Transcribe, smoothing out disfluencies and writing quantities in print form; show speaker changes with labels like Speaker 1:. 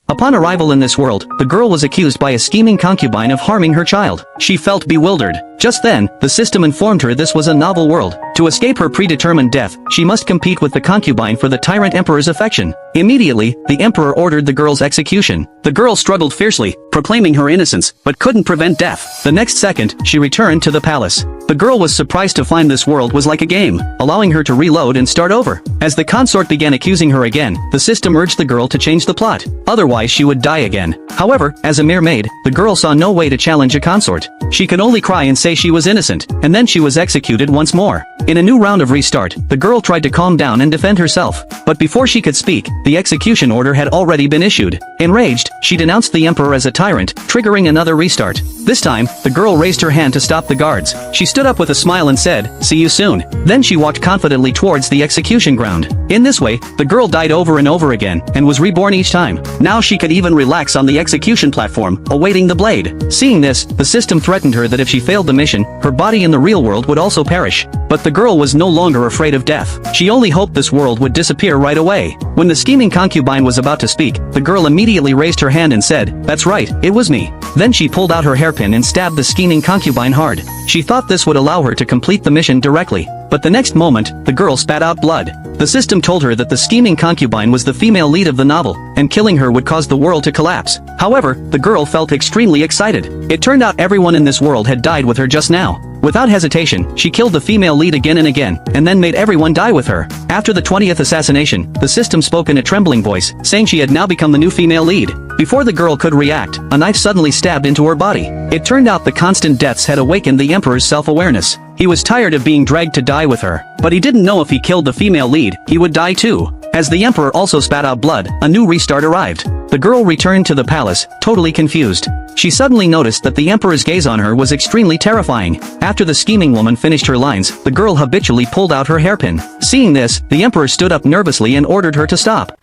Speaker 1: Upon arrival in this world, the girl was accused by a scheming concubine of harming her child. She felt bewildered. Just then, the system informed her this was a novel world. To escape her predetermined death, she must compete with the concubine for the tyrant emperor's affection. Immediately, the emperor ordered the girl's execution. The girl struggled fiercely, proclaiming her innocence, but couldn't prevent death. The next second, she returned to the palace. The girl was surprised to find this world was like a game, allowing her to reload and start over. As the consort began accusing her again, the system urged the girl to change the plot. Otherwise she would die again. However, as a mere maid, the girl saw no way to challenge a consort. She could only cry and say she was innocent, and then she was executed once more. In a new round of restart, the girl tried to calm down and defend herself. But before she could speak, the execution order had already been issued. Enraged, she denounced the emperor as a tyrant, triggering another restart. This time, the girl raised her hand to stop the guards. She stood up with a smile and said, "See you soon." Then she walked confidently towards the execution ground. In this way, the girl died over and over again, and was reborn each time. Now she could even relax on the execution platform, awaiting the blade. Seeing this, the system threatened her that if she failed the mission, her body in the real world would also perish. But the girl was no longer afraid of death. She only hoped this world would disappear right away. When the scheming concubine was about to speak, the girl immediately raised her hand and said, "That's right, it was me." Then she pulled out her hairpin and stabbed the scheming concubine hard. She thought this would allow her to complete the mission directly. But the next moment, the girl spat out blood. The system told her that the scheming concubine was the female lead of the novel, and killing her would cause the world to collapse. However, the girl felt extremely excited. It turned out everyone in this world had died with her just now. Without hesitation, she killed the female lead again and again, and then made everyone die with her. After the 20th assassination, the system spoke in a trembling voice, saying she had now become the new female lead. Before the girl could react, a knife suddenly stabbed into her body. It turned out the constant deaths had awakened the emperor's self-awareness. He was tired of being dragged to die with her, but he didn't know if he killed the female lead, he would die too. As the emperor also spat out blood, a new restart arrived. The girl returned to the palace, totally confused. She suddenly noticed that the emperor's gaze on her was extremely terrifying. After the scheming woman finished her lines, the girl habitually pulled out her hairpin. Seeing this, the emperor stood up nervously and ordered her to stop.